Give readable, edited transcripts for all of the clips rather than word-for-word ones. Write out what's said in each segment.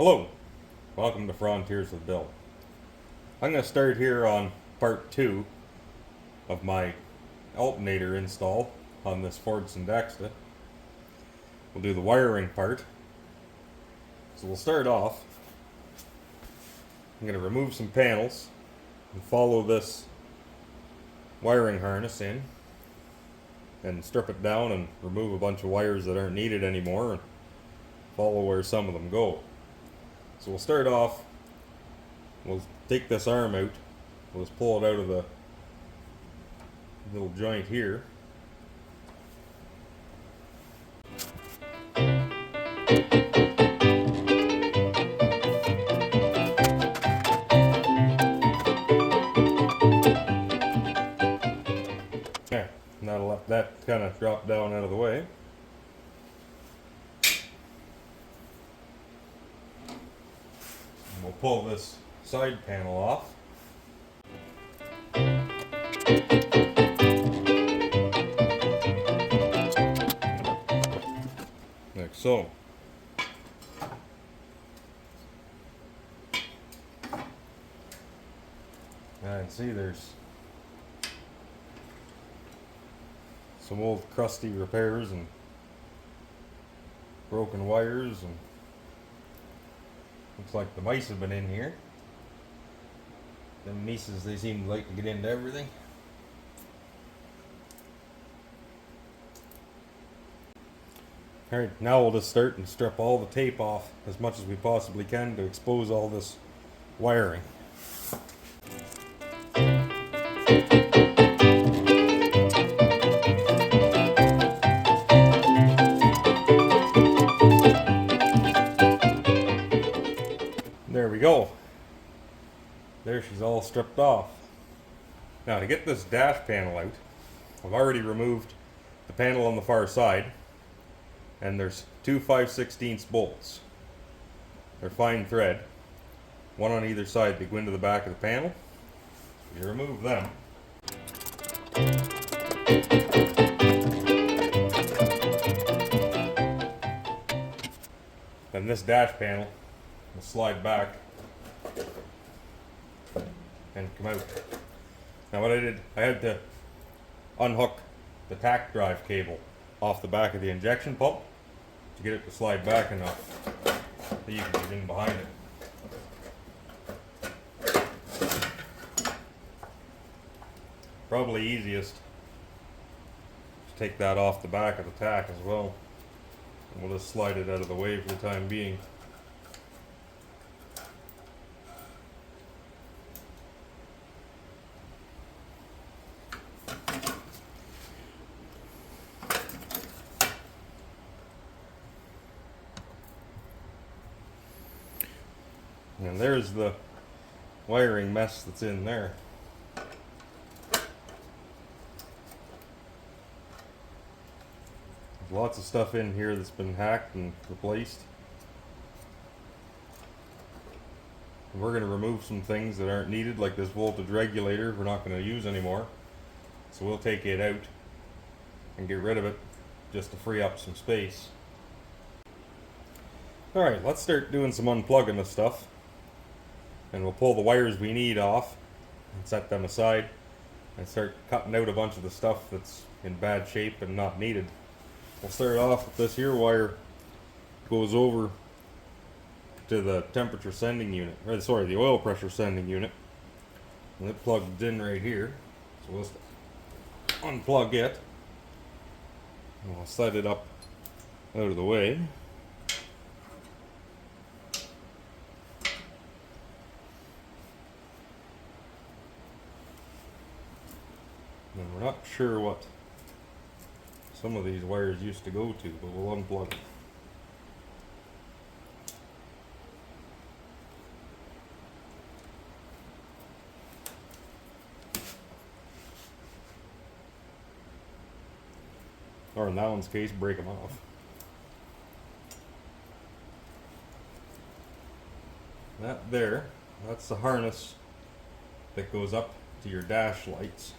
Hello, welcome to Frontiers with Bill. I'm going to start here on part 2 of my alternator install on this Fordson dexta. We'll do the wiring part. So we'll start off. I'm going to remove some panels and follow this wiring harness in and strip it down and remove a bunch of wires that aren't needed anymore and follow where some of them go. So we'll start off, we'll take this arm out, we'll just pull it out of the little joint here. There, and that'll let that kind of drop down out of the way. We'll pull this side panel off. Like so. And see, there's some old crusty repairs and broken wires, and looks like the mice have been in here. Them mices, they seem to like to get into everything. Alright, now we'll just start and strip all the tape off as much as we possibly can to expose all this wiring. There we go. There, she's all stripped off. Now to get this dash panel out, I've already removed the panel on the far side, and there's two 5/16 bolts. They're fine thread, one on either side. They go into the back of the panel. You remove them. Then this dash panel will slide back and come out. Now what I did, I had to unhook the tack drive cable off the back of the injection pump to get it to slide back enough that you can get in behind it. Probably easiest to take that off the back of the tack as well. And we'll just slide it out of the way for the time being. And there's the wiring mess that's in there. There's lots of stuff in here that's been hacked and replaced. And we're going to remove some things that aren't needed, like this voltage regulator we're not going to use anymore. So we'll take it out and get rid of it just to free up some space. Alright, let's start doing some unplugging of stuff. And we'll pull the wires we need off and set them aside and start cutting out a bunch of the stuff that's in bad shape and not needed. We'll start off with this here wire. Goes over to the temperature sending unit, or sorry, the oil pressure sending unit, and it plugs in right here. So we'll just unplug it and we'll set it up out of the way. And we're not sure what some of these wires used to go to, but we'll unplug it. Or in that one's case, break them off. That there, that's the harness that goes up to your dash lights.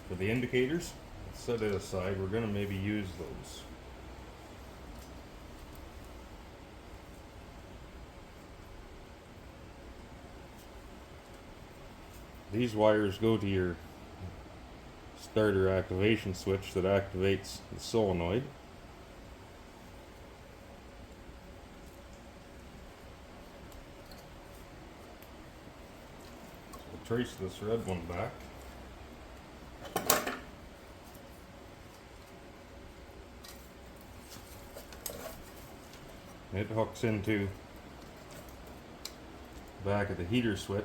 For the indicators, let's set it aside. We're going to maybe use those. These wires go to your starter activation switch that activates the solenoid. So we'll trace this red one back. It hooks into the back of the heater switch,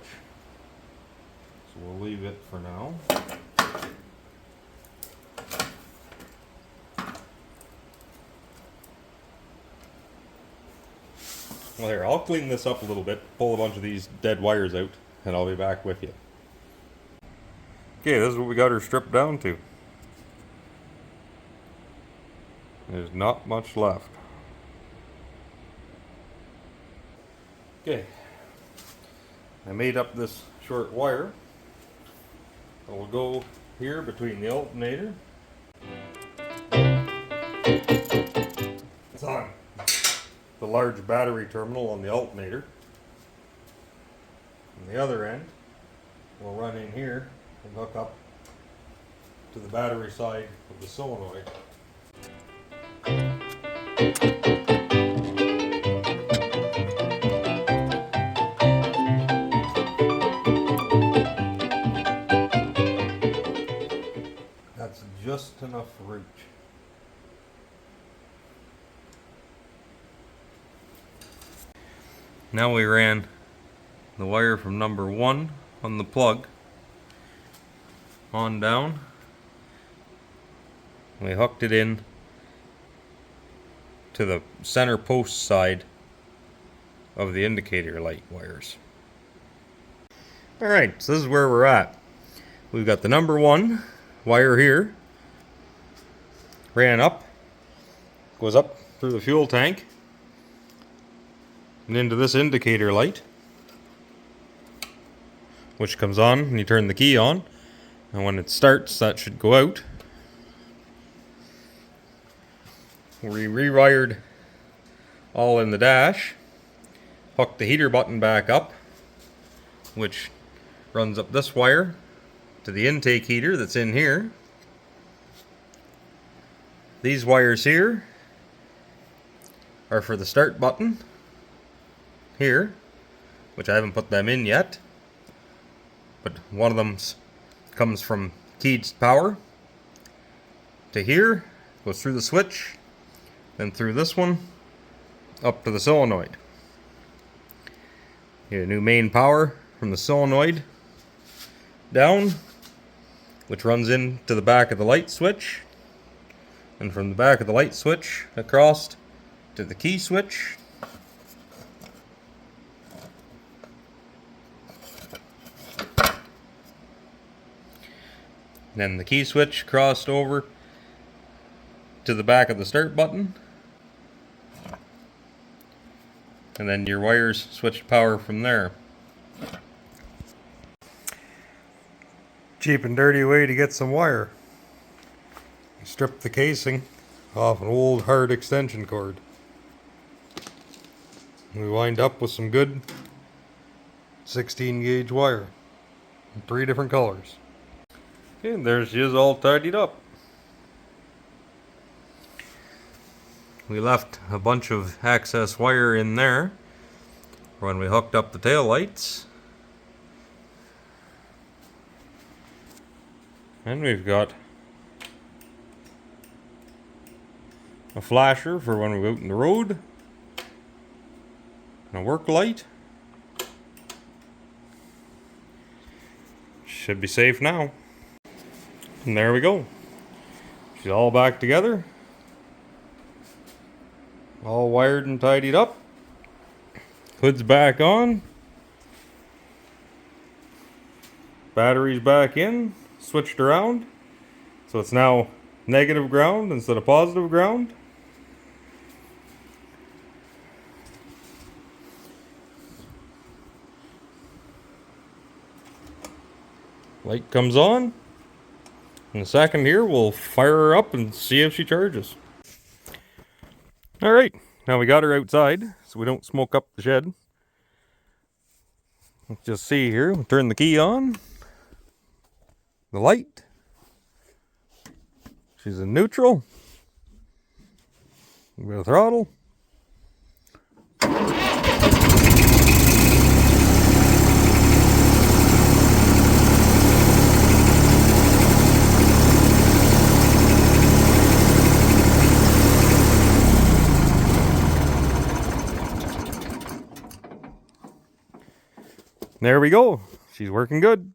so we'll leave it for now. Well, here, I'll clean this up a little bit, pull a bunch of these dead wires out, and I'll be back with you. Okay, this is what we got her stripped down to. There's not much left. Okay, I made up this short wire. It will go here between the alternator. It's on the large battery terminal on the alternator. And the other end will run in here and hook up to the battery side of the solenoid. That's just enough reach. Now we ran the wire from number 1 on the plug on down. We hooked it in to the center post side of the indicator light wires. Alright, so this is where we're at. We've got the number 1 wire here, ran up, goes up through the fuel tank and into this indicator light, which comes on and you turn the key on, and when it starts that should go out. We rewired all in the dash, hooked the heater button back up, which runs up this wire to the intake heater that's in here. These wires here are for the start button here, which I haven't put them in yet, but one of them comes from keyed power to here, goes through the switch, then through this one up to the solenoid. Get a new main power from the solenoid down, which runs into the back of the light switch, and from the back of the light switch across to the key switch. Then the key switch crossed over to the back of the start button, and then your wires switched power from there. Cheap and dirty way to get some wire. You strip the casing off an old hard extension cord. We wind up with some good 16 gauge wire in 3 different colors. Okay, and there she is, all tidied up. We left a bunch of access wire in there when we hooked up the tail lights. And we've got a flasher for when we go out on the road, and a work light. Should be safe now. And there we go. She's all back together. All wired and tidied up. Hood's back on. Battery's back in. Switched around. So it's now negative ground instead of positive ground. Light comes on. In a second here, we'll fire her up and see if she charges. Alright, now we got her outside so we don't smoke up the shed. Let's just see here. We'll turn the key on. the light. She's in neutral. With a throttle. There we go. She's working good.